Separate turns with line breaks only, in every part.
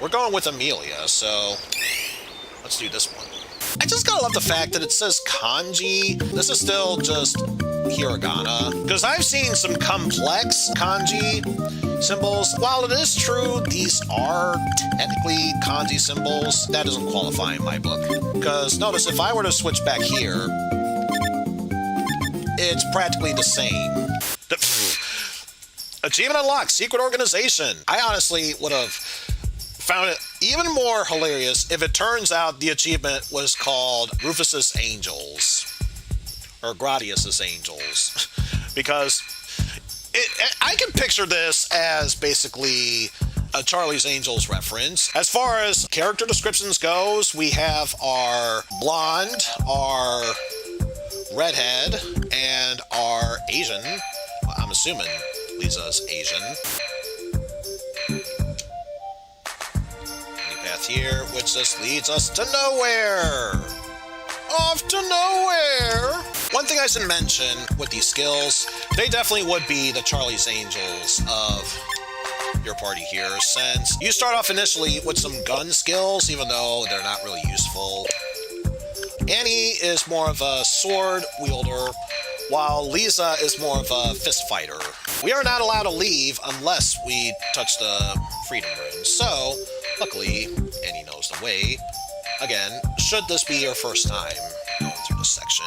we're going with Emilia, so let's do this one. I just gotta love the fact that it says kanji. This is still just hiragana, because I've seen some complex kanji symbols. While it is true these are technically kanji symbols, that doesn't qualify in my book. Because notice, if I were to switch back here, it's practically the same. Achievement unlocked, secret organization. I honestly would have found it even more hilarious if it turns out the achievement was called Rufus's Angels, or Gradius's Angels, because I can picture this as basically a Charlie's Angels reference. As far as character descriptions goes, we have our blonde, our redhead, and our Asian. I'm assuming Lisa's Asian. Any path here, which just leads us to nowhere. Off to nowhere. One thing I should mention with these skills, they definitely would be the Charlie's Angels of your party here, since you start off initially with some gun skills, even though they're not really useful. Annie is more of a sword wielder, while Lisa is more of a fist fighter. We are not allowed to leave unless we touch the freedom rune, so luckily Annie knows the way. Again, should this be your first time going through this section,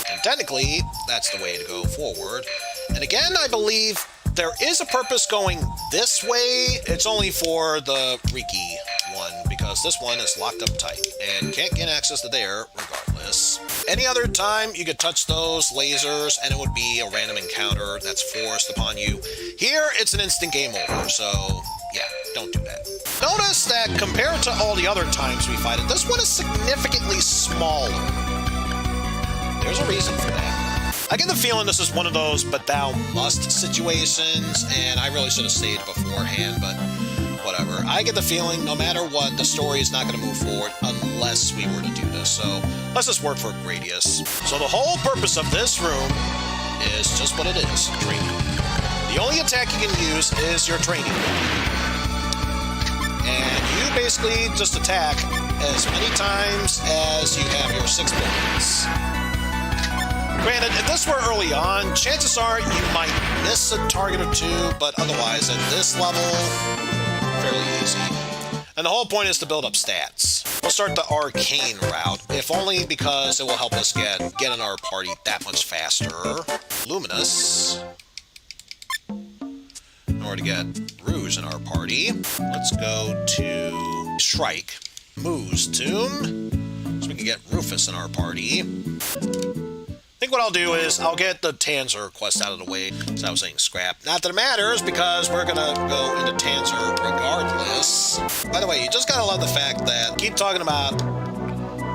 and technically that's the way to go forward. And again, I believe there is a purpose going this way. It's only for the Riki one, because this one is locked up tight and can't get access to there regardless. Any other time you could touch those lasers and it would be a random encounter that's forced upon you. Here it's an instant game over, so yeah, don't do that. Notice that compared to all the other times we fight it, this one is significantly smaller. There's a reason for that. I get the feeling this is one of those but thou must situations, and I really should have stayed beforehand, but whatever. I get the feeling no matter what, the story is not going to move forward unless we were to do this, so let's just work for Gradius. So the whole purpose of this room is just what it is, training. The only attack you can use is your training. And you basically just attack as many times as you have your 6 bullets. Granted, if this were early on, chances are you might miss a target or two, but otherwise at this level, fairly easy. And the whole point is to build up stats. We'll start the arcane route, if only because it will help us get in our party that much faster. Luminous. In order to get Rouge in our party, let's go to Shrike. Moo's Tomb, so we can get Rufus in our party. I think what I'll do is I'll get the Tanzer quest out of the way, as I was saying scrap. Not that it matters, because we're gonna go into Tanzer regardless. By the way, you just gotta love the fact that I keep talking about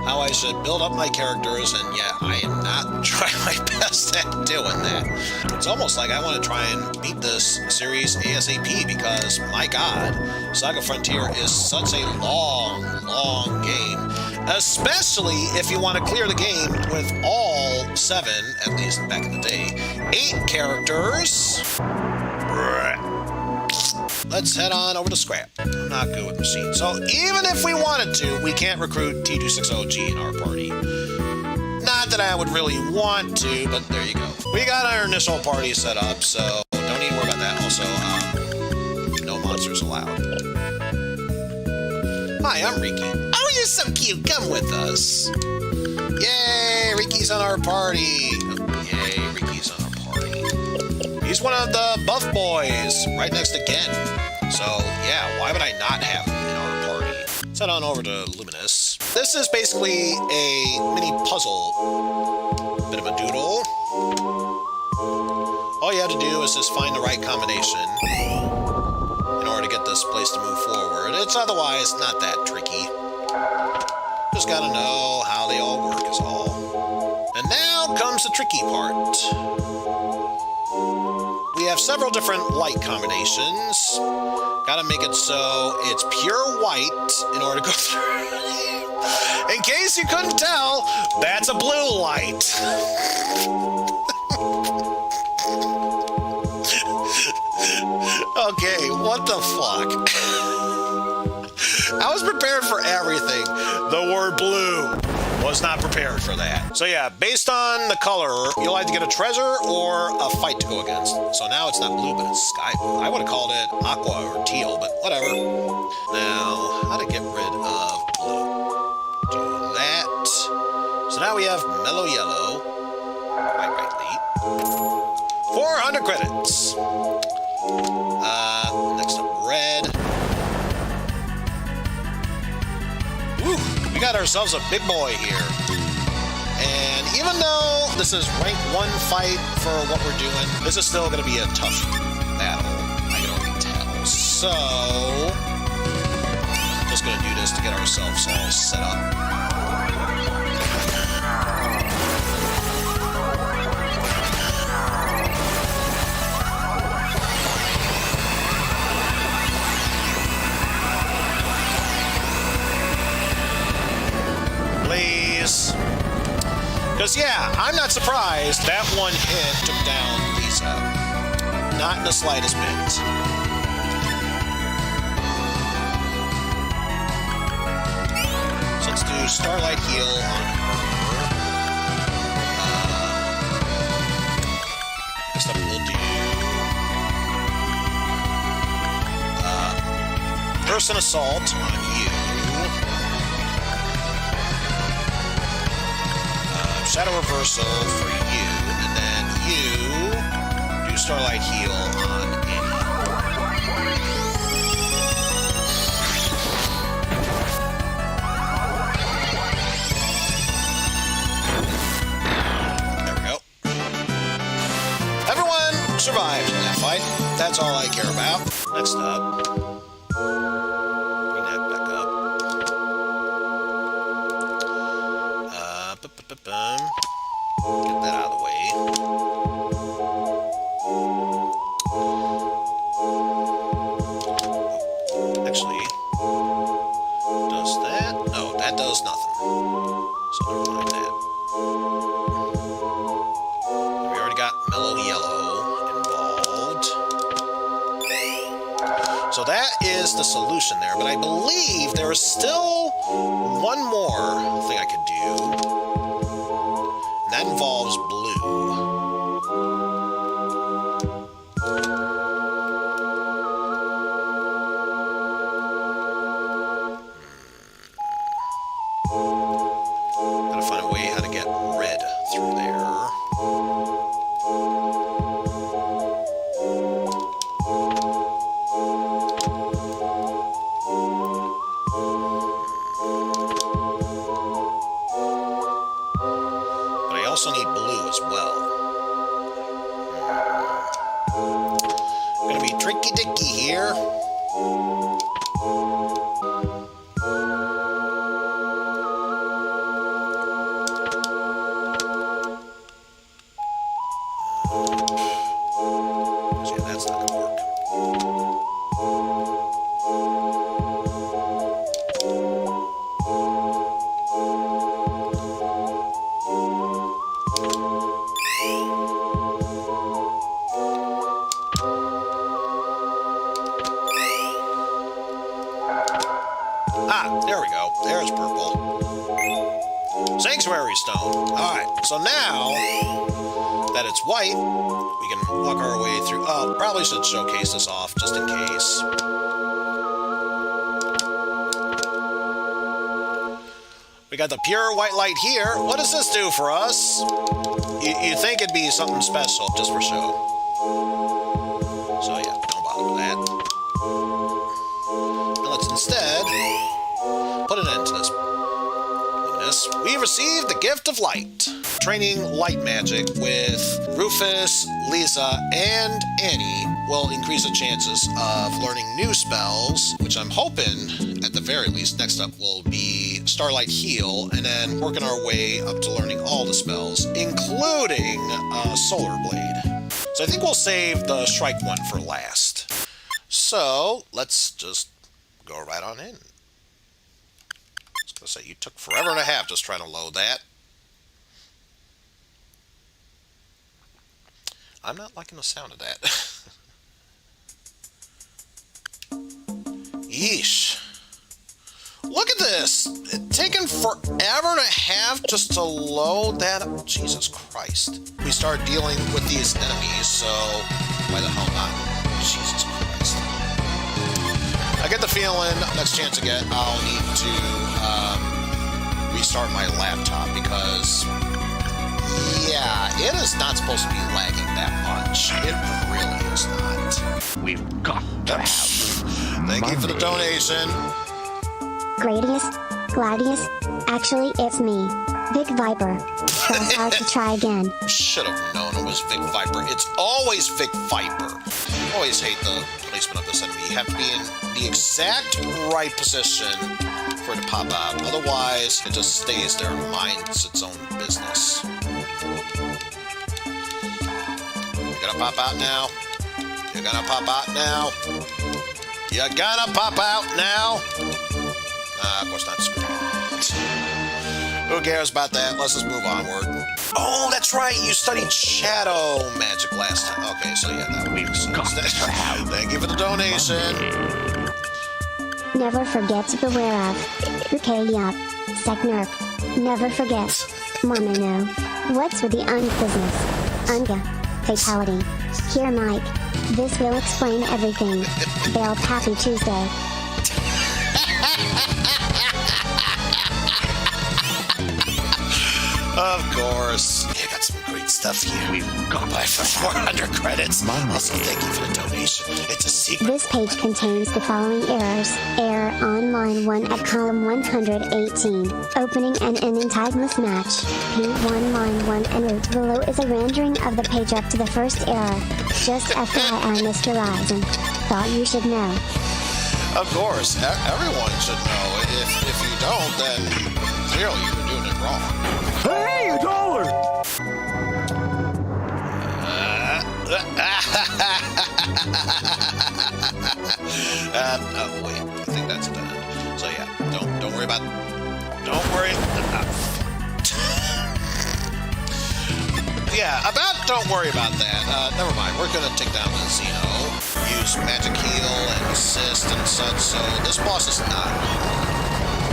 how I should build up my characters, and yeah, I am not trying my best at doing that. It's almost like I want to try and beat this series ASAP, because my god, SaGa Frontier is such a long, long game. Especially if you want to clear the game with all 7, at least back in the day, 8 characters. Let's head on over to Scrap. I'm not good with machines. So even if we wanted to, we can't recruit T260G in our party. Not that I would really want to, but there you go. We got our initial party set up, so don't even worry about that. Also, no monsters allowed. Hi, I'm Riki. Oh, you're so cute. Come with us. Yay, Riki's on our party. Yay, Riki's on our party. He's one of the buff boys, right next to Gen. So, yeah, why would I not have him in our party? Let's head on over to Luminous. This is basically a mini puzzle. Bit of a doodle. All you have to do is just find the right combination in order to get this place to move forward. It's otherwise not that tricky. Just gotta know how they all work is all. And now comes the tricky part. We have several different light combinations. Gotta make it so it's pure white in order to go through. In case you couldn't tell, that's a blue light. Okay, what the fuck? I was prepared for everything. The word blue was not prepared for that. So yeah, based on the color, you'll either get a treasure or a fight to go against. So now it's not blue, but it's sky blue. I would have called it aqua or teal, but whatever. Now, how to get rid of blue? Do that. So now we have mellow yellow. Right, lead. 400 credits. Next up, red. Ooh, we got ourselves a big boy here. And even though this is rank 1 fight for what we're doing, this is still going to be a tough battle. I can already tell. So, just going to do this to get ourselves all set up. Please. Because, yeah, I'm not surprised that one hit took down Lisa. Not in the slightest bit. So let's do Starlight Heal on her. Next up we'll do Person Assault on you. Shadow Reversal for you, and then you do Starlight Heal on Annie. There we go. Everyone survived in that fight. That's all I care about. Next up, bring that back up. Get that out of the way. Actually, does that? No, that does nothing. So never mind that. We already got mellow yellow involved. So that is the solution there, but I believe there is still one more thing I could do. That involves blue. Gotta find a way how to get red through there. I also need blue as well. Gonna be tricky-dicky here. See, that's not gonna work. Ah, there we go. There's purple. Sanctuary Stone. Alright, so now that it's white, we can walk our way through. Oh, probably should showcase this off just in case. We got the pure white light here. What does this do for us? You think it'd be something special just for show. So yeah, don't bother with that. Now let's instead put an end to this. We received the Gift of Light. Training light magic with Rufus, Lisa, and Annie will increase the chances of learning new spells, which I'm hoping, at the very least, next up will be Starlight Heal, and then working our way up to learning all the spells, including Solar Blade. So I think we'll save the Strike one for last. So let's just go right on in. I was going to say, you took forever and a half just trying to load that. I'm not liking the sound of that. Yeesh. Look at this! It's taken forever and a half just to load that up. Jesus Christ. We start dealing with these enemies, so why the hell not? Jesus Christ. I get the feeling next chance I get, I'll need to restart my laptop because, yeah, it is not supposed to be lagging that much. It really is not.
We've got to have
Thank you for the donation.
Gradius, Gladius, actually it's me, Vic Viper. So how to try again.
Should have known it was Vic Viper. It's always Vic Viper. I always hate the placement of this enemy. You have to be in the exact right position for it to pop out. Otherwise, it just stays there and minds its own business. You're gonna pop out now. You're gonna pop out now. You're gonna pop out now. Of course not. Screw it. Who cares about that? Let's just move onward. Oh, that's right. You studied shadow magic last time. Okay, so yeah, that makes sense. Thank you for the donation.
Never forget to beware of Rukalia, Seknerp. Never forget. Momino. What's with the business? Unga. Fatality. Here, Mike. This will explain everything. Belled Happy Tuesday.
Of course. You got some great stuff here. We've got by for 400 credits. Also, thank you for the donation. It's a secret.
This page contains the following errors. Error on line 1 at column 118. Opening and ending timeless match. P1 line 1 and root below is a rendering of the page up to the first error. Just FYI, Mr. Eizen. Thought you should know.
Of course. Everyone should know. If you don't, then clearly you're doing it wrong.
Hey, $1!
Oh wait, I think that's it. So yeah, don't worry about. Don't worry. Yeah, don't worry about that. Never mind. We're gonna take down the Xeno, use magic heal and assist and such. So this boss is not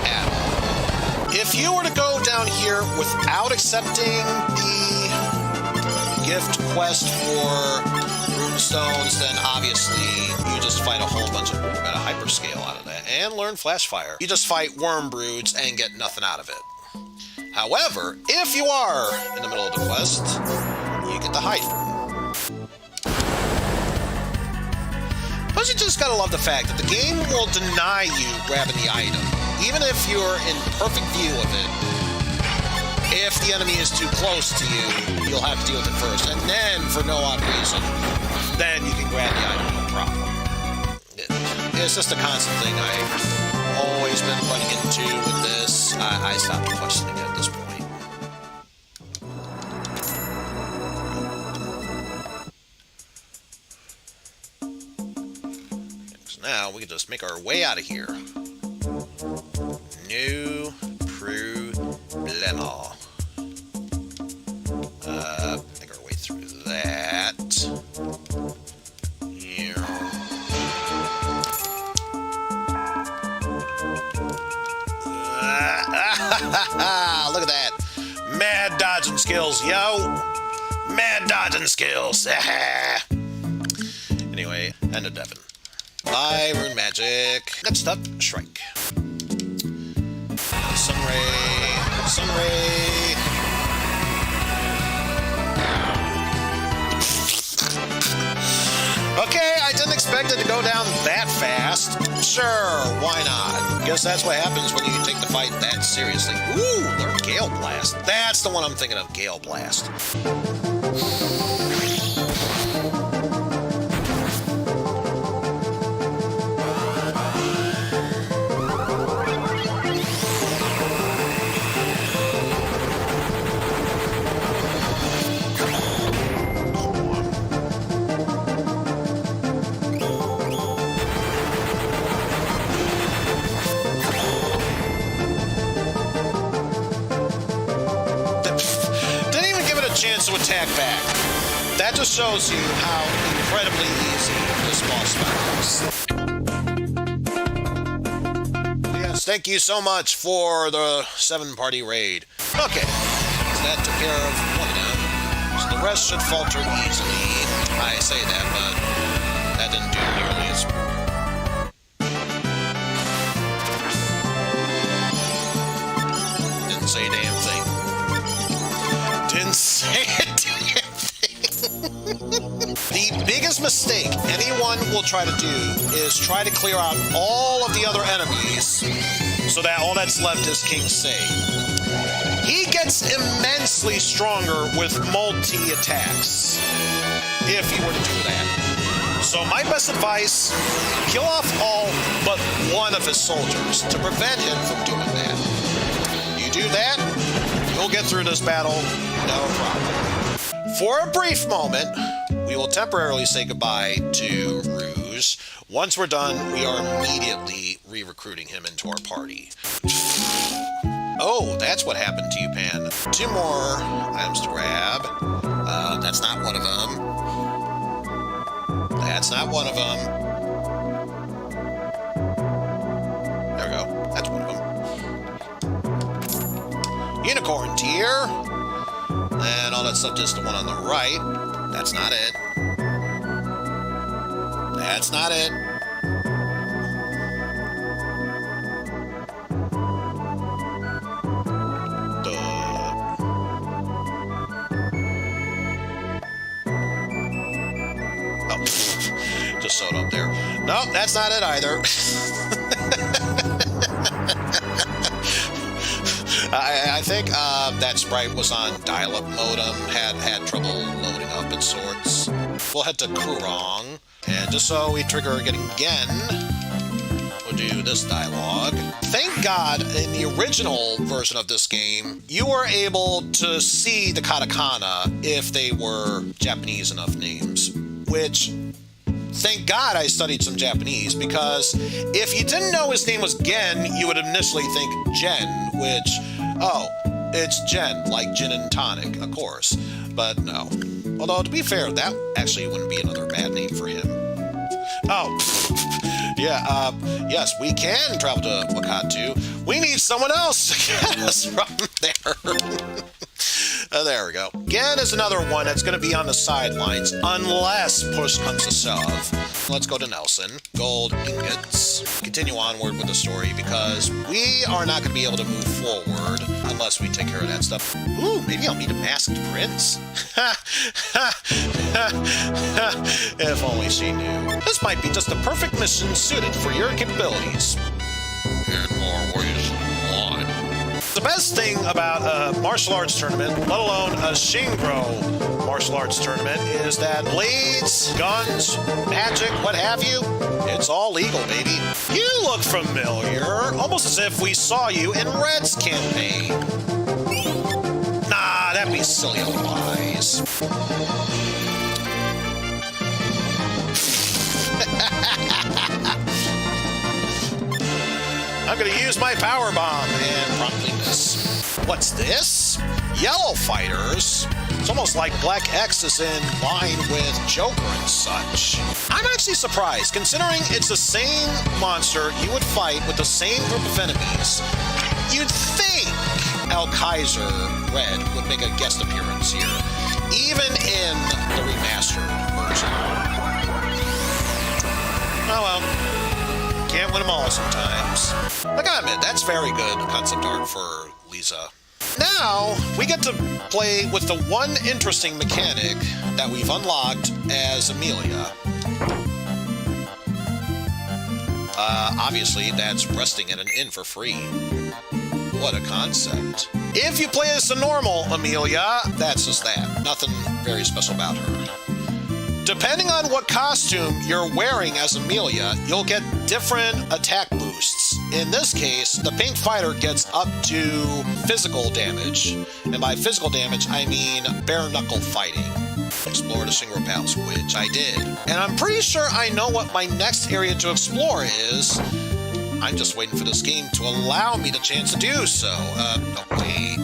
at all. If you were to go down here without accepting the gift quest for runestones, then obviously you just fight a whole bunch of hyperscale out of that and learn flash fire. You just fight worm broods and get nothing out of it. However, if you are in the middle of the quest, you get the hide rune. Plus, you just gotta love the fact that the game will deny you grabbing the item. Even if you're in perfect view of it, if the enemy is too close to you, you'll have to deal with it first. And then, for no odd reason, then you can grab the item, no problem. It's just a constant thing I've always been running into with this. I stopped questioning it at this point. So now we can just make our way out of here. No problemo. Make our way through that. Here. Look at that. Mad dodging skills, yo. Mad dodging skills. Anyway, end of Devon. Bye, rune magic. Next up, Shrike. Sunray. Okay, I didn't expect it to go down that fast. Sure, why not? Guess that's what happens when you take the fight that seriously. Ooh, learn Gale Blast. That's the one I'm thinking of, Gale Blast. Chance to attack back. That just shows you how incredibly easy this boss fight is. Yeah, Thank you so much for the 7-party raid. Okay, so that took care of one of them. So the rest should falter easily. I say that, but that didn't do nearly as... Didn't say a damn thing. Didn't say a damn thing. The biggest mistake anyone will try to do is try to clear out all of the other enemies so that all that's left is King Say. He gets immensely stronger with multi-attacks if you were to do that. So my best advice, kill off all but one of his soldiers to prevent him from doing that. You do that, you'll get through this battle, no problem. For a brief moment, we will temporarily say goodbye to Rouge. Once we're done, we are immediately re-recruiting him into our party. Oh, that's what happened to you, Pan. 2 more items to grab. That's not one of them. That's not one of them. There we go. That's one of them. Unicorn tier. And all that stuff just the one on the right. That's not it. That's not it. Oh, just sewed up there. No, that's not it either. I think that sprite was on dial-up modem, had trouble loading up its sorts. We'll head to Kurong, and just so we trigger getting again, we'll do this dialogue. Thank God, in the original version of this game, you were able to see the katakana if they were Japanese enough names, which... Thank God I studied some Japanese, because if you didn't know his name was Gen, you would initially think Gen, which, oh, it's Gen, like gin and tonic, of course. But no. Although, to be fair, that actually wouldn't be another bad name for him. Oh, yeah, yes, we can travel to Wakatu. We need someone else to get us from there. There we go. Gen is another one that's going to be on the sidelines, unless push comes to shove. Let's go to Nelson. Gold ingots. Continue onward with the story, because we are not going to be able to move forward unless we take care of that stuff. Ooh, maybe I'll meet a masked prince. If only she knew. This might be just the perfect mission suited for your capabilities. In more ways than one. The best thing about a martial arts tournament, let alone a Shingro martial arts tournament, is that blades, guns, magic, what have you, it's all legal, baby. You look familiar, almost as if we saw you in Red's campaign. Nah, that'd be silly otherwise. I'm gonna use my power bomb and promptly miss. What's this? Yellow fighters? It's almost like Black X is in line with Joker and such. I'm actually surprised, considering it's the same monster you would fight with the same group of enemies. You'd think El Kaiser Red would make a guest appearance here, even in the remastered version. Oh well. Can't win them all sometimes. I gotta admit, that's very good concept art for Lisa. Now, we get to play with the one interesting mechanic that we've unlocked as Emilia. Obviously, that's resting at an inn for free. What a concept. If you play as the normal Emilia, that's just that. Nothing very special about her. Depending on what costume you're wearing as Emilia, you'll get different attack boosts. In this case, the pink fighter gets up to physical damage. And by physical damage, I mean bare-knuckle fighting. Explore the Shingro Palace, which I did. And I'm pretty sure I know what my next area to explore is. I'm just waiting for this game to allow me the chance to do so. Oh, wait.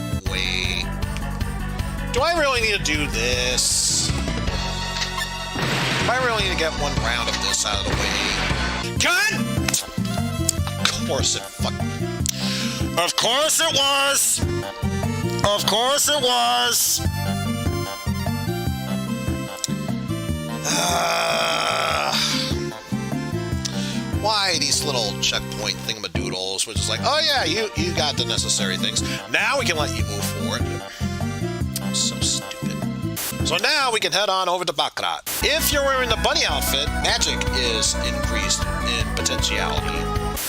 Do I really need to do this? I really need to get one round of this out of the way. Cut! Of course it fuck. Of course it was! Of course it was! Why these little checkpoint thingamadoodles, which is like, oh yeah, you got the necessary things. Now we can let you move forward. So stupid. So now we can head on over to Baccarat. If you're wearing the bunny outfit, magic is increased in potentiality.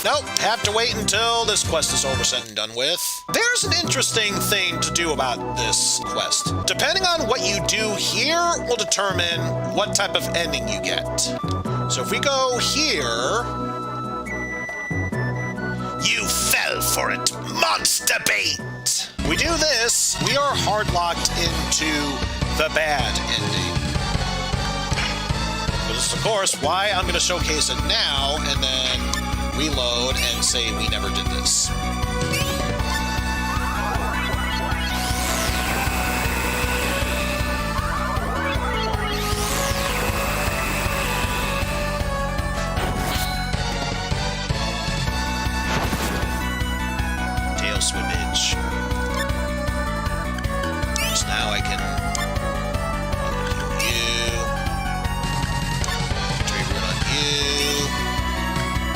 Nope, have to wait until this quest is over, said and done with. There's an interesting thing to do about this quest. Depending on what you do here will determine what type of ending you get. So if we go here... You fell for it, monster bait! We do this, we are hard-locked into the bad ending. Which is, of course, why I'm going to showcase it now, and then reload and say we never did this. Tail swimmage. So now I can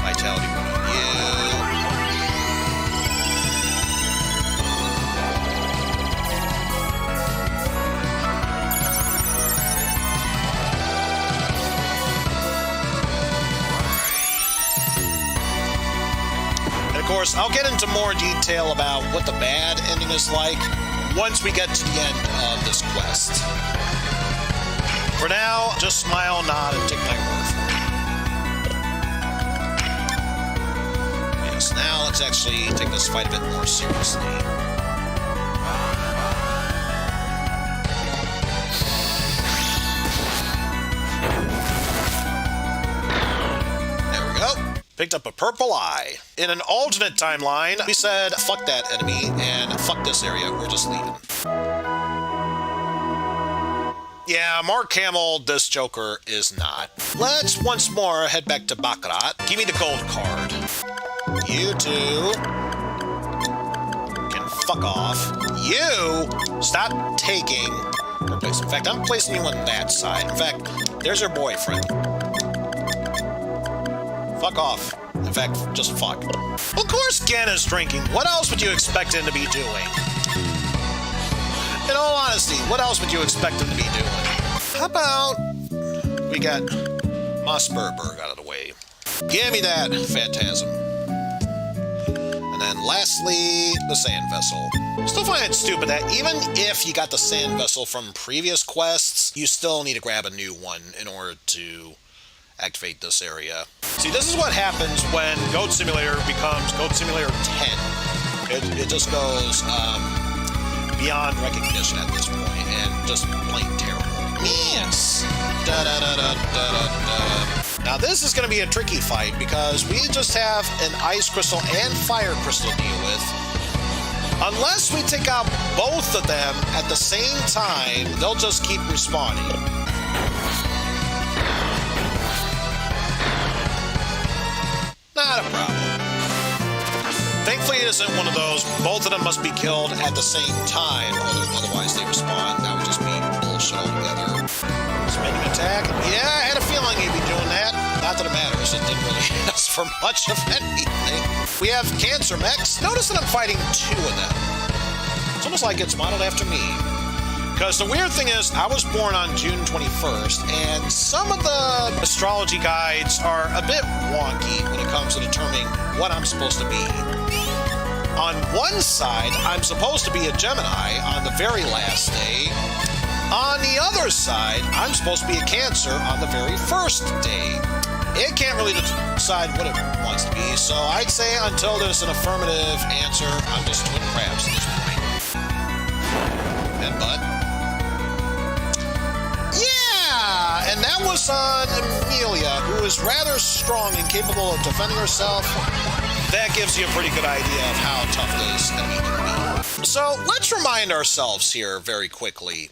vitality run on you. And of course, I'll get into more detail about what the bad ending is like once we get to the end of this quest. For now, just smile, nod, and take my word for it. Yes, now let's actually take this fight a bit more seriously. There we go. Picked up a purple eye. In an alternate timeline, we said, fuck that enemy, and fuck this area, we're just leaving. Yeah, Mark Hamill, this Joker is not. Let's once more head back to Baccarat. Give me the gold card. You two can fuck off. You stop taking her place. In fact, I'm placing you on that side. In fact, there's your boyfriend. Fuck off. In fact, just fuck. Of course Gen is drinking. What else would you expect him to be doing? In all honesty, what else would you expect him to be doing? How about we got Mossberg out of the way? Give me that phantasm. And then lastly, the sand vessel. Still find it stupid that even if you got the sand vessel from previous quests, you still need to grab a new one in order to activate this area. See, this is what happens when Goat Simulator becomes Goat Simulator 10. It just goes beyond recognition at this point and just plain terrible. Yes. Now this is going to be a tricky fight because we just have an ice crystal and fire crystal to deal with. Unless we take out both of them at the same time, they'll just keep respawning. Not a problem. Thankfully, it isn't one of those, both of them must be killed at the same time, otherwise they respawn. That would just be bullshit altogether. Spinning attack? Yeah, I had a feeling he'd be doing that. Not that it matters, it didn't really ask for much of anything. We have cancer mechs. Notice that I'm fighting two of them. It's almost like it's modeled after me. Because the weird thing is, I was born on June 21st, and some of the astrology guides are a bit wonky when it comes to determining what I'm supposed to be. On one side, I'm supposed to be a Gemini on the very last day. On the other side, I'm supposed to be a Cancer on the very first day. It can't really decide what it wants to be, so I'd say until there's an affirmative answer, I'm just twin crabs at this point. Headbutt. Yeah! And that was on Emilia, who is rather strong and capable of defending herself. That gives you a pretty good idea of how tough this enemy can be. So let's remind ourselves here very quickly.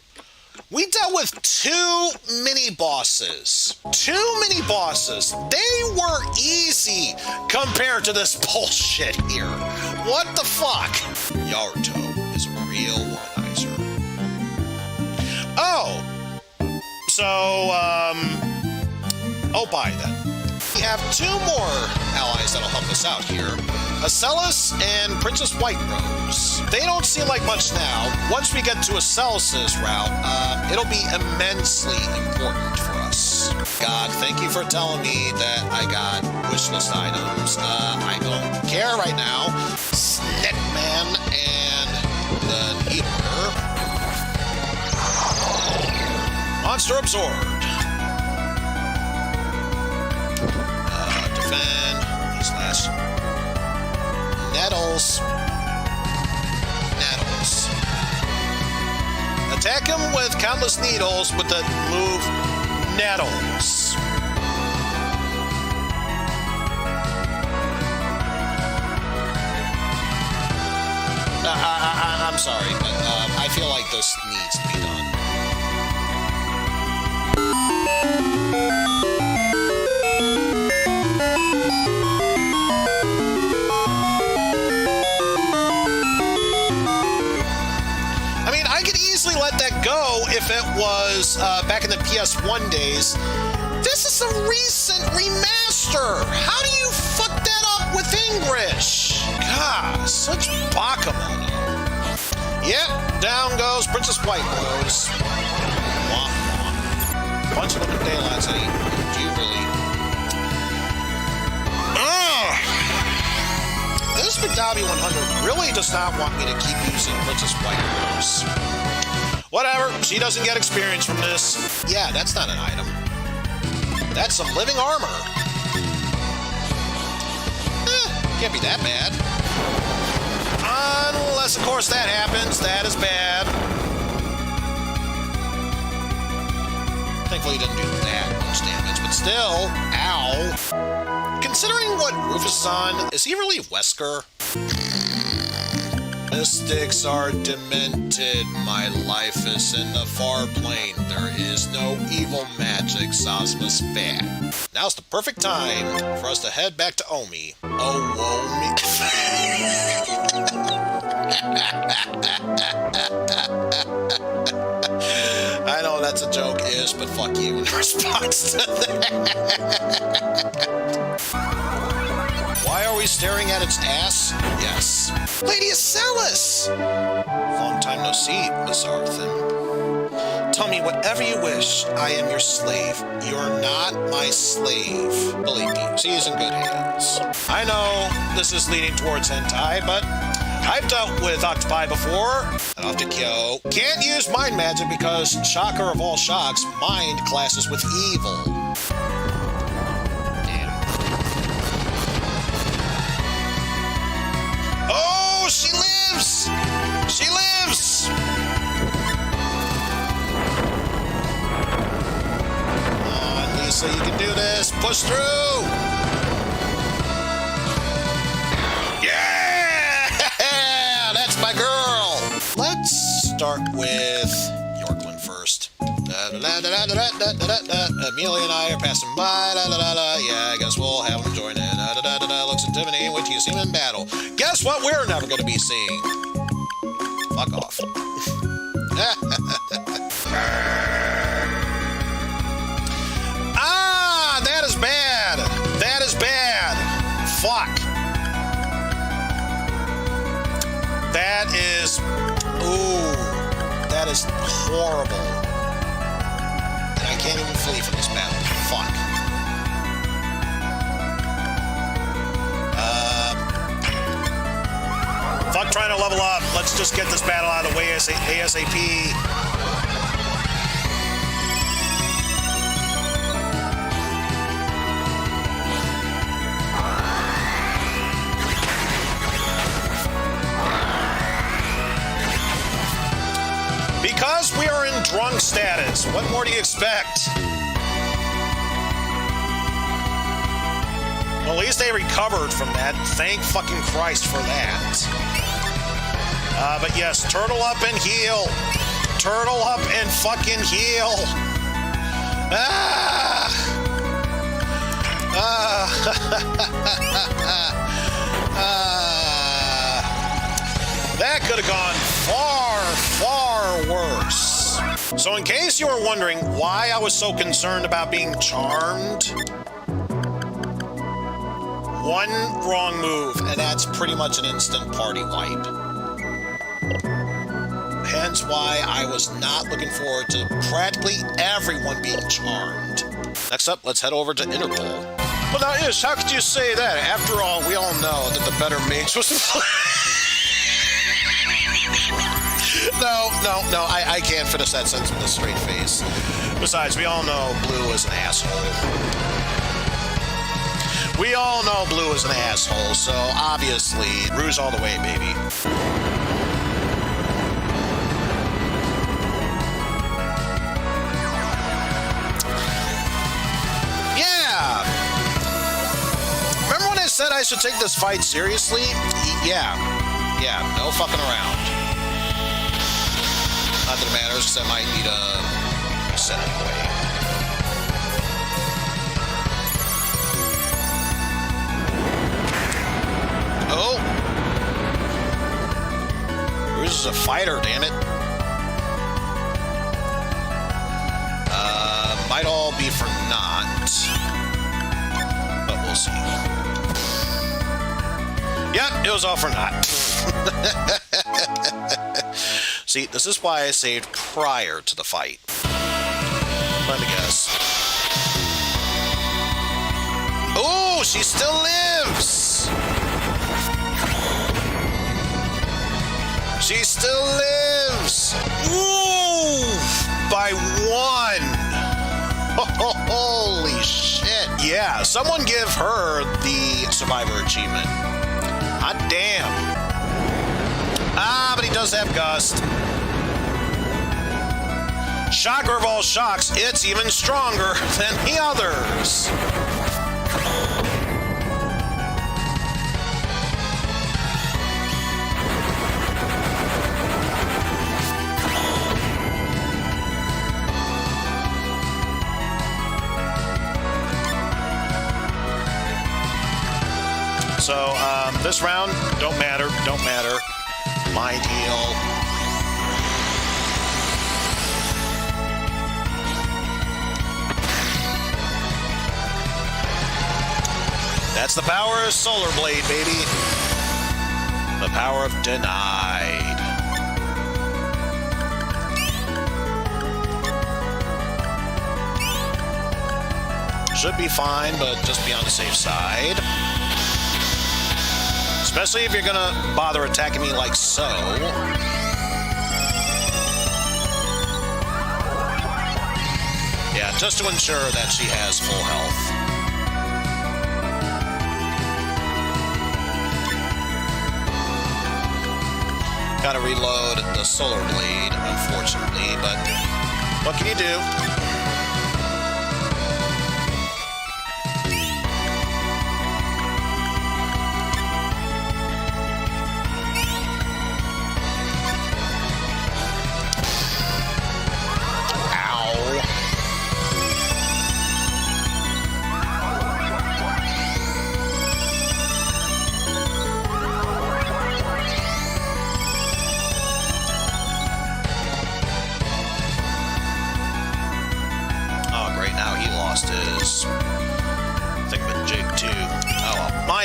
We dealt with 2 mini-bosses. 2 mini-bosses. They were easy compared to this bullshit here. What the fuck? Yaruto is a real womanizer. Oh. So, oh, bye then. We have 2 more allies that'll help us out here. Acellus and Princess White Rose. They don't seem like much now. Once we get to Acellus' route, it'll be immensely important for us. God, thank you for telling me that I got wishlist items. I don't care right now. Snitman and the Needler. Monster absorbed. Defend. These last. Nettles. Attack him with countless needles with the move Nettles. I'm sorry, but I feel like this needs to be done. Let that go if it was back in the PS1 days. This is a recent remaster. How do you fuck that up with English? God, such bakemono. Yep, down goes Princess White Rose. Womp womp. Bunch of little daylights. Do you really? This Badabi 100 really does not want me to keep using Princess White Rose. Whatever, she doesn't get experience from this. Yeah, that's not an item. That's some living armor. Can't be that bad. Unless, of course, that happens. That is bad. Thankfully, he didn't do that much damage, but still, ow. Considering what Rufus is on, is he really Wesker? Mystics are demented. My life is in the far plane. There is no evil magic, Zosma's fan. Now's the perfect time for us to head back to Omi. Oh, Omi. I know that's a joke, Ish, but fuck you in response to that. Why are we staring at its ass? Yes. Lady Acellus! Long time no see, Miss Arthur. Tell me whatever you wish. I am your slave. You're not my slave. Believe me, she's in good hands. I know this is leading towards hentai, but I've dealt with octopi before. And off to Kyo. Can't use mind magic because, shocker of all shocks, mind classes with evil. Oh, she lives! She lives! Come on, Lisa, you can do this. Push through! Yeah! That's my girl! Let's start with Yorklyn first. Emilia and I are passing by. Yeah, I guess we'll have them join in. Looks intimidating. Wait till you see him in battle. Guess what we're never going to be seeing? Fuck off. Ah, that is bad. That is bad. Fuck. That is... Ooh. That is horrible. I can't even flee from this battle. Fuck. Fuck trying to level up. Let's just get this battle out of the way ASAP. Because we are in drunk status, what more do you expect? Well, at least they recovered from that. Thank fucking Christ for that. But yes, turtle up and heal. turtle up and fucking heal. Ah! That could have gone far, far worse. So in case you were wondering why I was so concerned about being charmed, one wrong move, and that's pretty much an instant party wipe. Hence why I was not looking forward to practically everyone being charmed. Next up, let's head over to Interpol. Well, now, Ish, how could you say that? After all, we all know that the better mage was... No, I can't finish that sentence with a straight face. Besides, we all know Blue is an asshole. We all know Blue is an asshole, so obviously, Rouge all the way, baby. Yeah! Remember when I said I should take this fight seriously? Yeah, no fucking around. Not that it matters, because I might need a set anyway. Oh! Rouge is a fighter, damn it. Might all be for naught. But we'll see. Yep, it was all for naught. See, this is why I saved prior to the fight. Let me guess. Oh, she still lives! She still lives! Ooh! By one! Holy shit! Yeah, someone give her the Survivor achievement. Hot damn. Ah, but he does have Gust. Shocker of all shocks, it's even stronger than the others. So, this round, don't matter. My deal. That's the power of Solar Blade, baby. The power of denied. Should be fine, but just be on the safe side. Especially if you're gonna bother attacking me like so. Yeah, just to ensure that she has full health. Gotta reload the Solar Blade, unfortunately, but what can you do?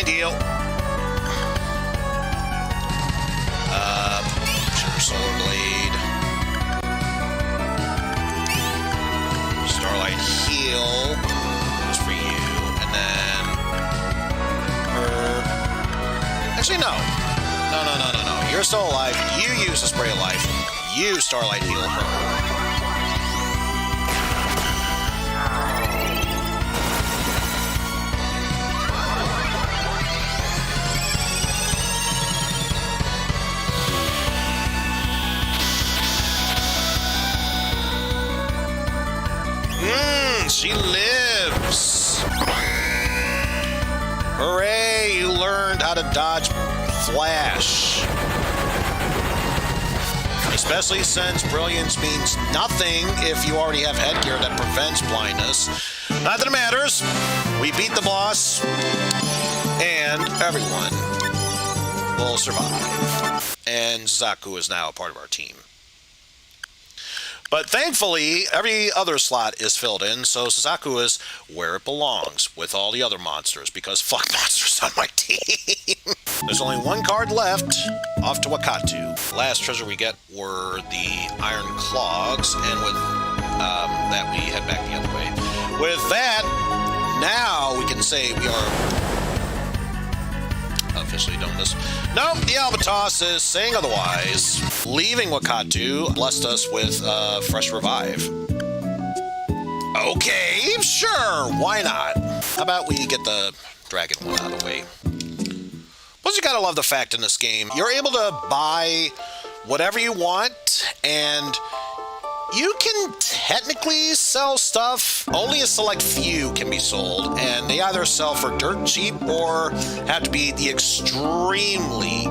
Deal. Sure, Solar Blade. Starlight heal. Just for you. And then her. Actually, no. No. You're still alive. You use a spray of life. You Starlight heal her. She lives! Hooray! You learned how to dodge Flash. Especially since brilliance means nothing if you already have headgear that prevents blindness. Not that it matters. We beat the boss, and everyone will survive. And Zaku is now a part of our team. But thankfully, every other slot is filled in, so Suzaku is where it belongs, with all the other monsters, because fuck monsters on my team. There's only one card left, off to Wakatu. Last treasure we get were the iron clogs, and with that we head back the other way. With that, now we can say we are officially done this. Nope, the Albatross is saying otherwise. Leaving Wakatu blessed us with fresh revive. Okay, sure, why not? How about we get the dragon one out of the way? Plus, you gotta love the fact in this game, you're able to buy whatever you want, and you can technically sell stuff. Only a select few can be sold, and they either sell for dirt cheap or have to be the extremely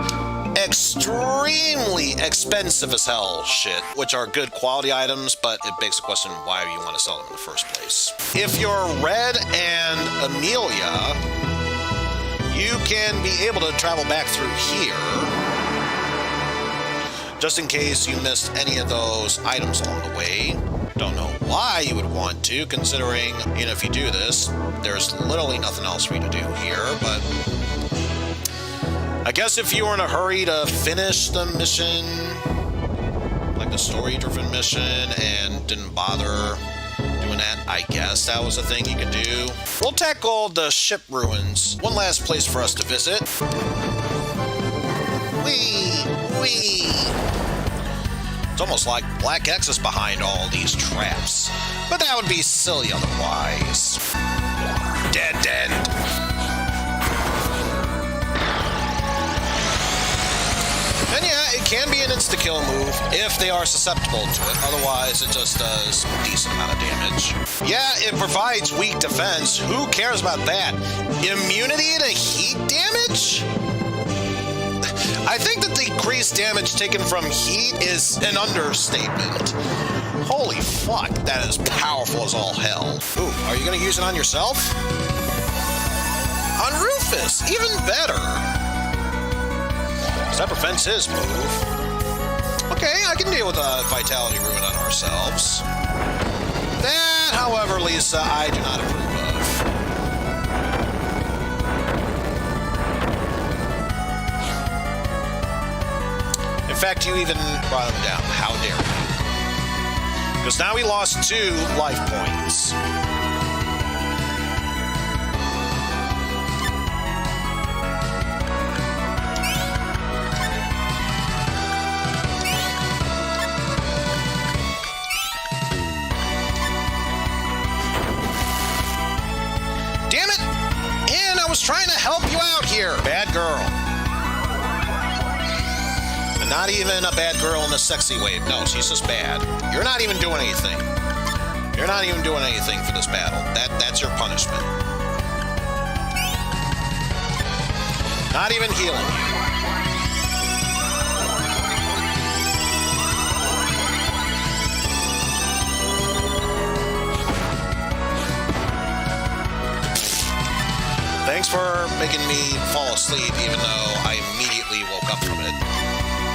expensive as hell shit, which are good quality items, but it begs the question why you want to sell them in the first place. If you're Red and Emilia, you can be able to travel back through here, just in case you missed any of those items along the way. Don't know why you would want to, considering, if you do this, there's literally nothing else for you to do here, but I guess if you were in a hurry to finish the mission, like the story-driven mission, and didn't bother doing that, I guess that was a thing you could do. We'll tackle the ship ruins. One last place for us to visit. Whee! It's almost like Black X is behind all these traps. But that would be silly otherwise. Dead end. And yeah, it can be an insta-kill move if they are susceptible to it. Otherwise, it just does a decent amount of damage. Yeah, it provides weak defense. Who cares about that? Immunity to heat damage? I think that the increased damage taken from heat is an understatement. Holy fuck, that is powerful as all hell. Ooh, are you going to use it on yourself? On Rufus, even better. Because that prevents his move. Okay, I can deal with a Vitality Ruin on ourselves. That, however, Lisa, I do not approve of. In fact, you even brought him down. How dare you? Because now he lost 2 life points. Damn it! And I was trying to help you out here. Bad girl. Not even a bad girl in a sexy way. No, she's just bad. You're not even doing anything. You're not even doing anything for this battle. That's your punishment. Not even healing you. Thanks for making me fall asleep, even though I immediately woke up from it.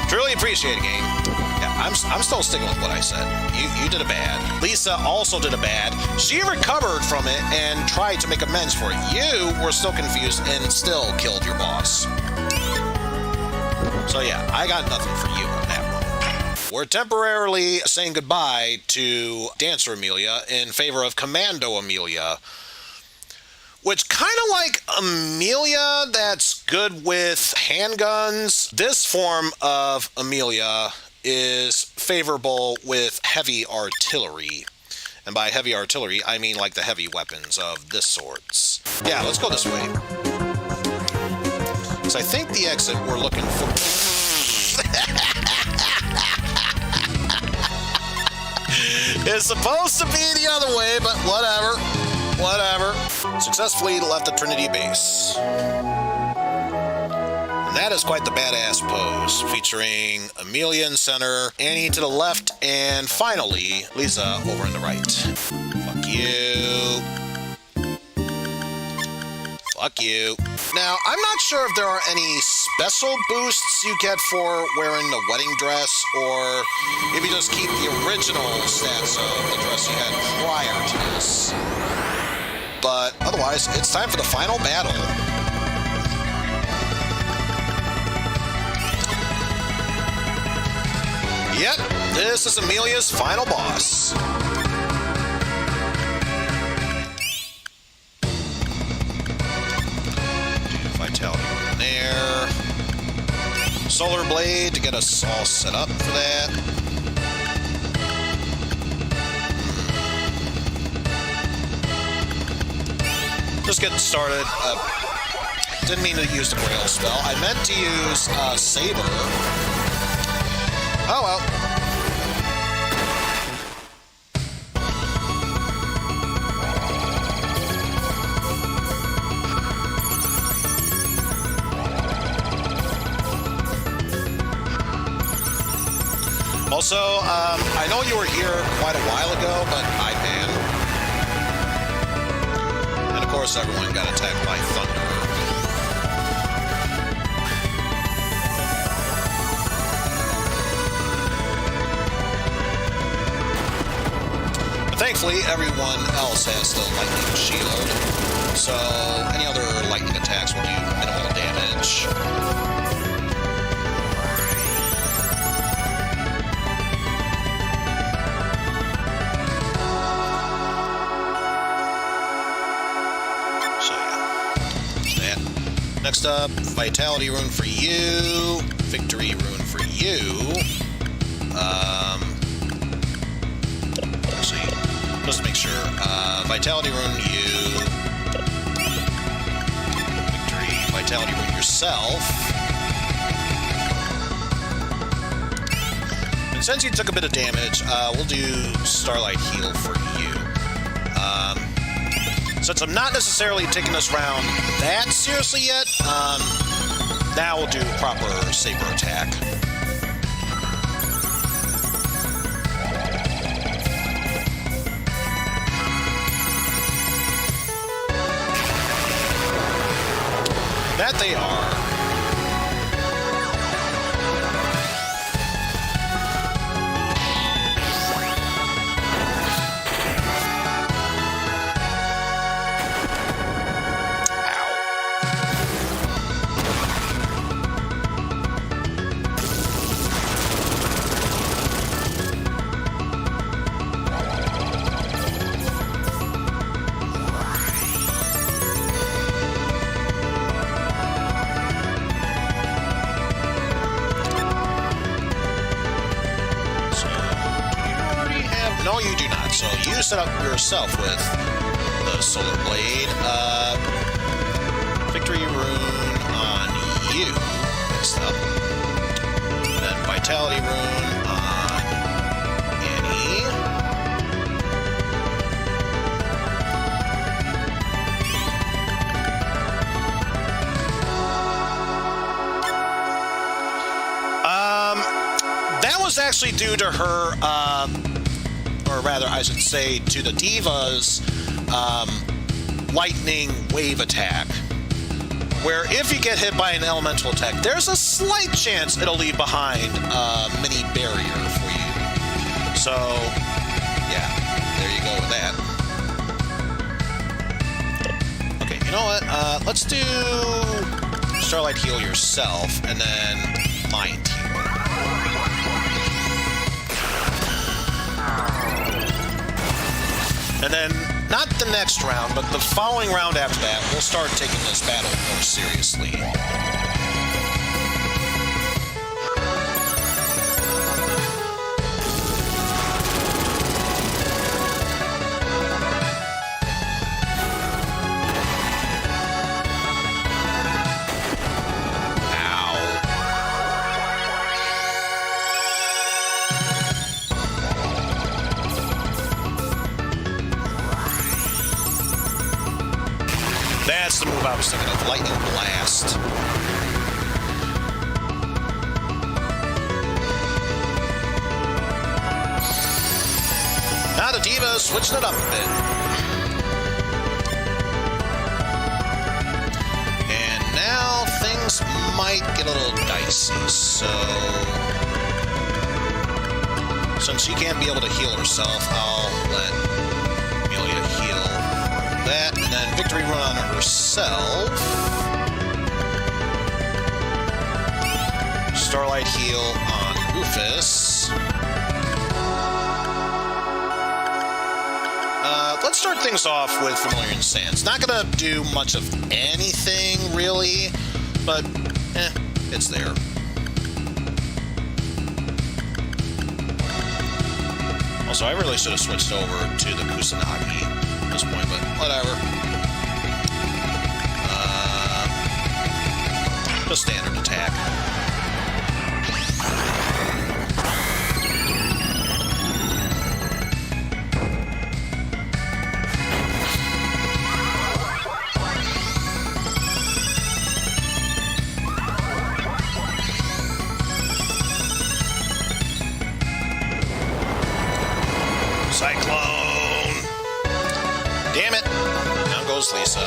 Truly appreciate it, game. Yeah, I'm still sticking with what I said. You did a bad. Lisa also did a bad. She recovered from it and tried to make amends for it. You were still confused and still killed your boss. So yeah, I got nothing for you on that one. We're temporarily saying goodbye to Dancer Emilia in favor of Commando Emilia, which kind of like Emilia that's good with handguns. This form of Emilia is favorable with heavy artillery. And by heavy artillery, I mean like the heavy weapons of this sorts. Yeah, let's go this way. Because I think the exit we're looking for... is supposed to be the other way, but whatever. Whatever. Successfully left the Trinity base. And That is quite the badass pose, featuring Emilia in center, Annie to the left, and finally, Lisa over on the right. Fuck you. Fuck you. Now, I'm not sure if there are any special boosts you get for wearing the wedding dress, or if you just keep the original stats of the dress you had prior to this. But otherwise, it's time for the final battle. Yep, this is Emilia's final boss. Vitality in there. Solar Blade to get us all set up for that. Just getting started. Didn't mean to use the Braille spell. I meant to use Saber. Oh well. Also, I know you were here quite a while ago, but I banned. And of course, everyone got attacked by thunder. But thankfully, everyone else has the lightning shield, so any other lightning attacks will do minimal damage. Next up, Vitality Rune for you, Victory Rune for you. Actually, just to make sure, Vitality Rune you, Victory, Vitality Rune yourself. And since you took a bit of damage, we'll do Starlight Heal for you. Since I'm not necessarily taking this round that seriously yet, now we'll do proper Saber attack. That they are. No, you do not. So you set up yourself with the Solar Blade. Victory Rune on you. Next up. And then Vitality Rune on Annie. That was actually due to her, or rather, I should say, to the Diva's lightning wave attack, where if you get hit by an elemental attack, there's a slight chance it'll leave behind a mini barrier for you. So, yeah, there you go with that. Okay, you know what? Let's do Starlight Heal yourself, and then Mind Heal. And then, not the next round, but the following round after that, we'll start taking this battle more seriously. That's the move I was thinking of, Lightning Blast. the Diva switching it up a bit. And now things might get a little dicey, so... Since she can't be able to heal herself, I'll let Emilia heal that, and then Victory Run on herself. Starlight heal on Rufus. Let's start things off with Familiar and Sands. Not gonna do much of anything, really, but, it's there. Also, I really should have switched over to the Kusanagi at this point, but whatever. Just standard attack. Cyclone! Damn it! Down goes Lisa.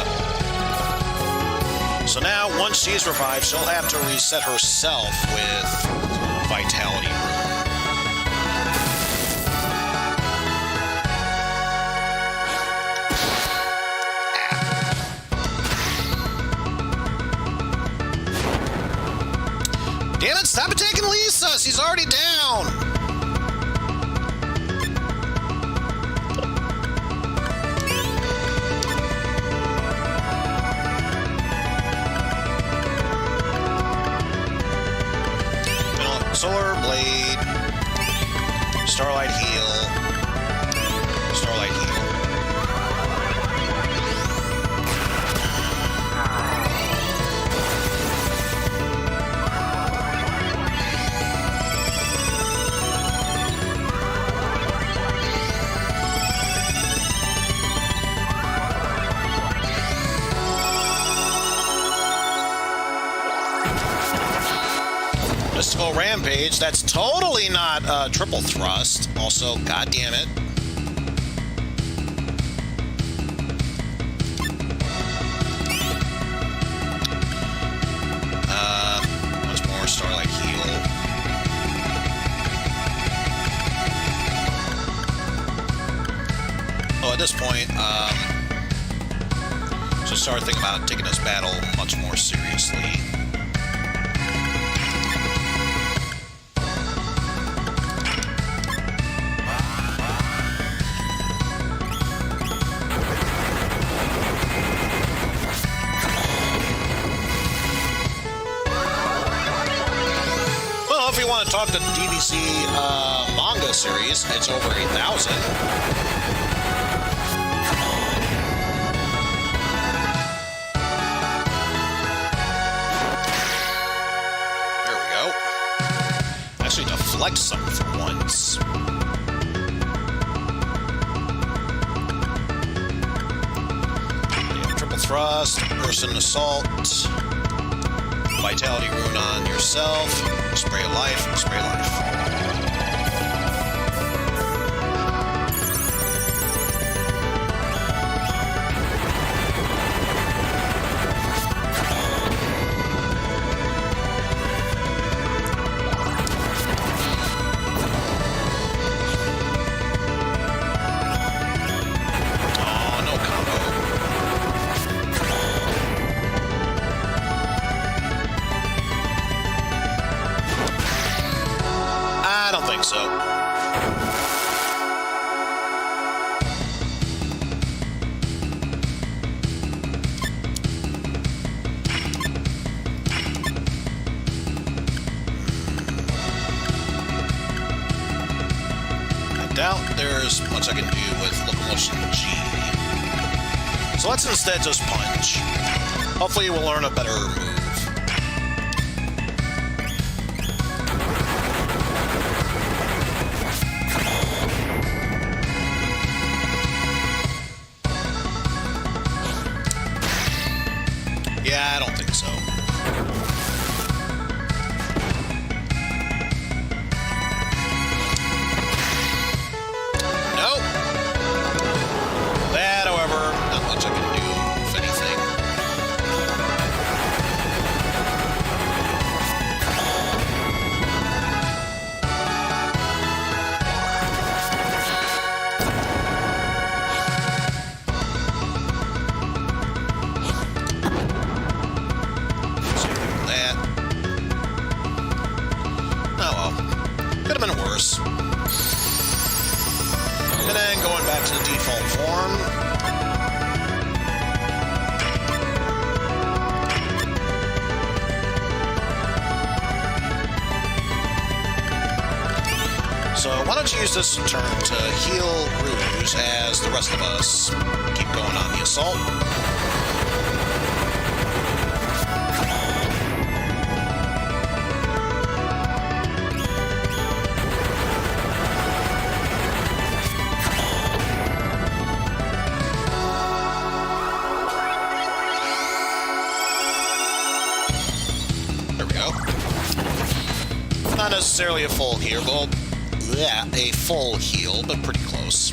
So now, once she's revived, she'll have to reset herself with Vitality Rune. Damn it, stop attacking Lisa! She's already down! Solar Blade, Starlight Heal, Starlight Heal. Mystical Rampage, that's totally not triple thrust. Also, god damn it. Once more, Starlight Heal. Oh, at this point, so start thinking about taking this battle much more seriously. If you want to talk the DBC manga series, it's over 8,000. There we go. Actually deflect some for once. Yeah, triple thrust, Person Assault. Vitality Rune on yourself. Spray life, spray life. Oh, no combo. I don't think so. I doubt there's much I can do with Locomotion G. So let's instead just punch. Hopefully we'll learn a better move. Yeah, I don't think so. Nope. turn. So why don't you use this turn to heal Rouge as the rest of us keep going on the assault. There we go. Not necessarily a full heal, but yeah, a full heal, but pretty close.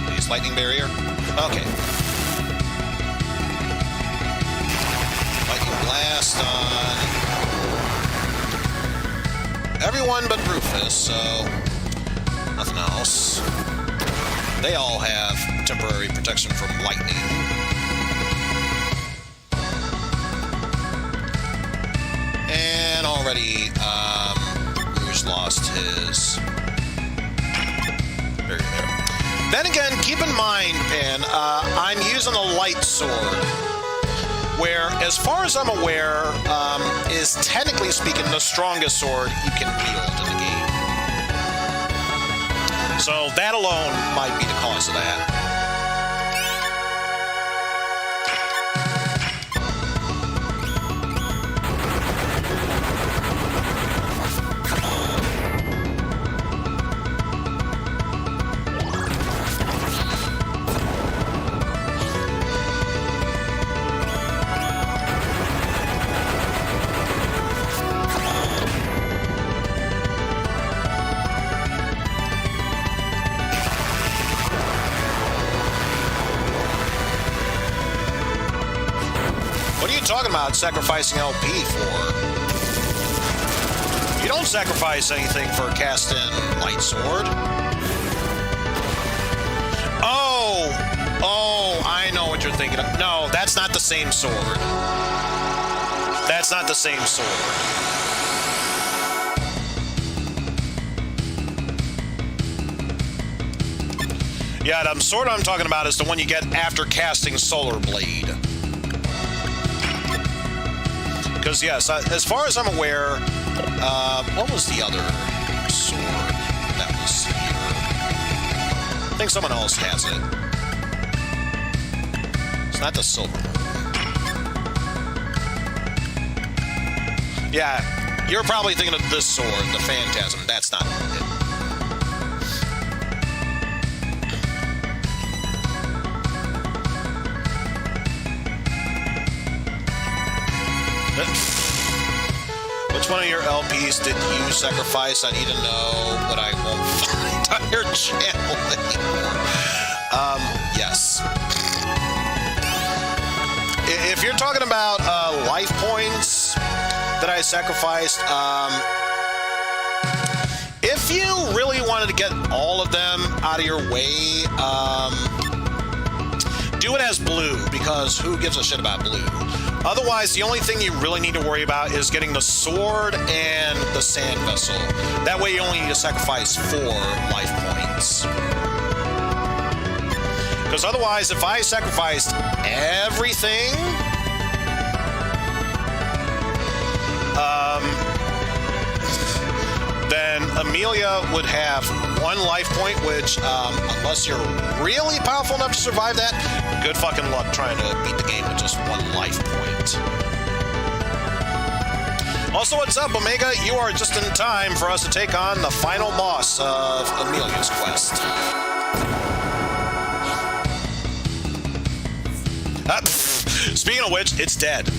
Please, lightning barrier. Okay. Lightning blast on everyone but Rufus, so nothing else. They all have temporary protection from lightning. And already, Rouge lost his barrier there. Then again, keep in mind, Pin, I'm using a light sword, where, as far as I'm aware, is technically speaking the strongest sword you can wield in the game. So that alone might be the cause of that. Talking about sacrificing LP for. You don't sacrifice anything for casting Light Sword. Oh, I know what you're thinking of. No, that's not the same sword. That's not the same sword. Yeah, the sword I'm talking about is the one you get after casting Solar Blade. Because, yes, as far as I'm aware, what was the other sword that was here? I think someone else has it. It's not the silver one. Yeah, you're probably thinking of this sword, the Phantasm. That's not it. Which one of your LPs did you sacrifice? I need to know what I won't find on your channel anymore. Yes. If you're talking about life points that I sacrificed, if you really wanted to get all of them out of your way, do it as blue, because who gives a shit about blue? Otherwise, the only thing you really need to worry about is getting the sword and the sand vessel. That way you only need to sacrifice 4 life points. Because otherwise, if I sacrificed everything, then Emilia would have 1 life point, which, unless you're really powerful enough to survive that, good fucking luck trying to beat the game with just 1 life point. Also, what's up, Omega? You are just in time for us to take on the final boss of Emilia's quest. Speaking of which, it's dead.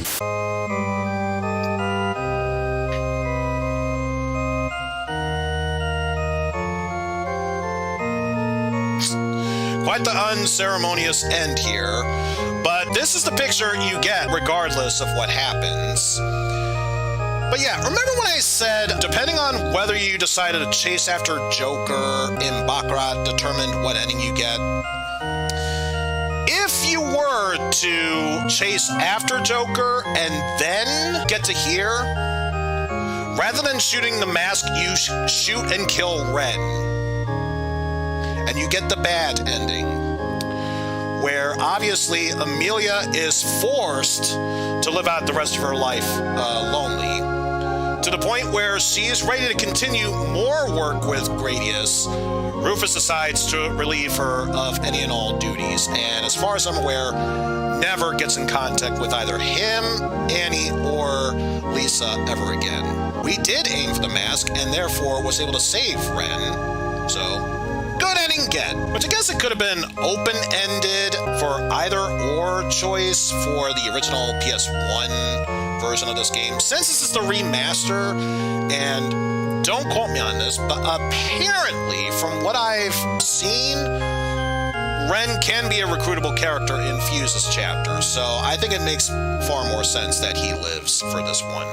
Quite the unceremonious end here, but this is the picture you get regardless of what happens. But yeah, remember when I said, depending on whether you decided to chase after Joker in Baccarat determined what ending you get? If you were to chase after Joker and then get to here, rather than shooting the mask, you shoot and kill Ren. and you get the bad ending, where obviously Emilia is forced to live out the rest of her life lonely, to the point where she is ready to continue more work with Gradius. Rufus decides to relieve her of any and all duties, and as far as I'm aware, never gets in contact with either him, Annie, or Lisa ever again. We did aim for the mask, and therefore was able to save Ren, so good ending get. Which I guess it could have been open-ended for either or choice for the original PS1 version of this game. Since this is the remaster, and don't quote me on this, but apparently from what I've seen, Ren can be a recruitable character in Fuse's chapter, so I think it makes far more sense that he lives for this one.